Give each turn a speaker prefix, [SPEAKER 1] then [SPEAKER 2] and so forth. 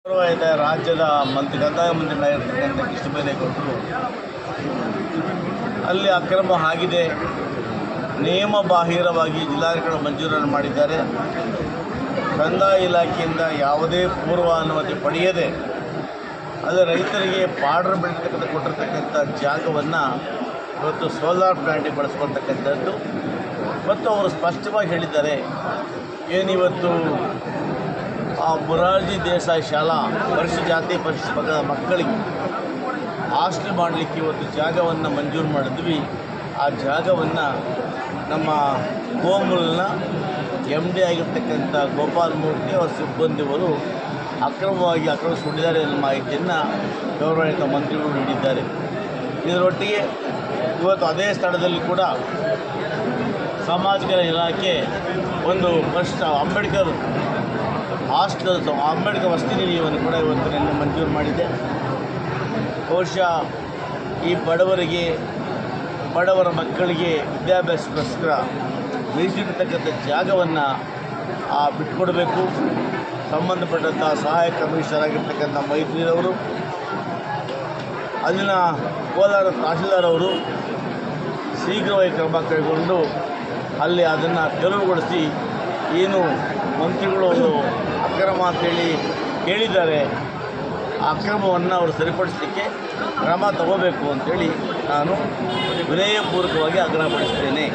[SPEAKER 1] ರಾಜ್ಯದ ಕಂದಾಯ ಮಂತ್ರಿಗಳಾಗಿರ್ತಕ್ಕಂಥ ಕೃಷ್ಣಬೈರೇಗೌಡರು ಅಲ್ಲಿ ಅಕ್ರಮ ಆಗಿದೆ, ನಿಯಮ ಬಾಹಿರವಾಗಿ ಜಿಲ್ಲಾಧಿಕಾರಿಗಳು ಮಂಜೂರನ್ನು ಮಾಡಿದ್ದಾರೆ. ಕಂದಾಯ ಇಲಾಖೆಯಿಂದ ಯಾವುದೇ ಪೂರ್ವ ಅನುಮತಿ ಪಡೆಯದೆ ಅದು ರೈತರಿಗೆ ಪಾಡ್ರ ಬೆಳೀತಕ್ಕಂಥ ಕೊಟ್ಟಿರ್ತಕ್ಕಂಥ ಜಾಗವನ್ನು ಇವತ್ತು ಸೋಲಾರ್ ಪ್ಲಾಂಟಿಗೆ ಬಳಸ್ಕೊಳ್ತಕ್ಕಂಥದ್ದು. ಮತ್ತು ಅವರು ಸ್ಪಷ್ಟವಾಗಿ ಹೇಳಿದ್ದಾರೆ, ಏನಿವತ್ತು ಆ ಮೊರಾರ್ಜಿ ದೇಸಾಯಿ ಶಾಲಾ ಪರಿಶಿಷ್ಟ ಜಾತಿ ಪರಿಶಿಷ್ಟ ವರ್ಗದ ಮಕ್ಕಳಿಗೆ ಹಾಸ್ಟೆಲ್ ಮಾಡಲಿಕ್ಕೆ ಇವತ್ತು ಜಾಗವನ್ನು ಮಂಜೂರು ಮಾಡಿದ್ವಿ. ಆ ಜಾಗವನ್ನು ನಮ್ಮ ಕೋಮಲ್ನ MD ಆಗಿರ್ತಕ್ಕಂಥ ಗೋಪಾಲ್ ಮೂರ್ತಿ ಅವರ ಸಿಬ್ಬಂದಿಗಳು ಅಕ್ರಮವಾಗಿ ಆಕ್ರಮಿಸಿಕೊಂಡಿದ್ದಾರೆ ಎನ್ನುವ ಮಾಹಿತಿಯನ್ನು ಗೌರವಾನ್ವಿತ ಮಂತ್ರಿಗಳು ನೀಡಿದ್ದಾರೆ. ಇದರೊಟ್ಟಿಗೆ ಇವತ್ತು ಅದೇ ಸ್ಥಳದಲ್ಲಿ ಕೂಡ ಸಾಮಾಜಿಕ ಇಲಾಖೆ ಒಂದು ಫಸ್ಟ್ ಅಂಬೇಡ್ಕರ್ ಹಾಸ್ಟೆಲ್, ಅಂಬೇಡ್ಕರ್ ವಸತಿ ನಿಲಯವನ್ನು ಕೂಡ ಇವತ್ತು ನಿನ್ನೆ ಮಂಜೂರು ಮಾಡಿದೆ. ಬಹುಶಃ ಈ ಬಡವರ ಮಕ್ಕಳಿಗೆ ವಿದ್ಯಾಭ್ಯಾಸಕ್ಕೋಸ್ಕರ ಮೀಸಲಿರ್ತಕ್ಕಂಥ ಜಾಗವನ್ನು ಬಿಟ್ಕೊಡಬೇಕು. ಸಂಬಂಧಪಟ್ಟಂಥ ಸಹಾಯಕ ಕಮಿಷನರ್ ಆಗಿರ್ತಕ್ಕಂಥ ಮೈತ್ರಿರವರು, ಅಲ್ಲಿನ ಕೋಲಾರ ತಹಶೀಲ್ದಾರ್ ಅವರು ಶೀಘ್ರವಾಗಿ ಕ್ರಮ ಕೈಗೊಂಡು ಅಲ್ಲಿ ಅದನ್ನು ತೆರವುಗೊಳಿಸಿ, ಏನು ಮಂತ್ರಿಗಳು ಒಂದು ಅಕ್ರಮ ಅಂತೇಳಿ ಹೇಳಿದ್ದಾರೆ, ಆ ಅಕ್ರಮವನ್ನು ಅವರು ಸರಿಪಡಿಸಲಿಕ್ಕೆ ಕ್ರಮ ತಗೋಬೇಕು ಅಂತೇಳಿ ನಾನು ವಿನಯಪೂರ್ವಕವಾಗಿ ಆಗ್ರಹಪಡಿಸ್ತೇನೆ.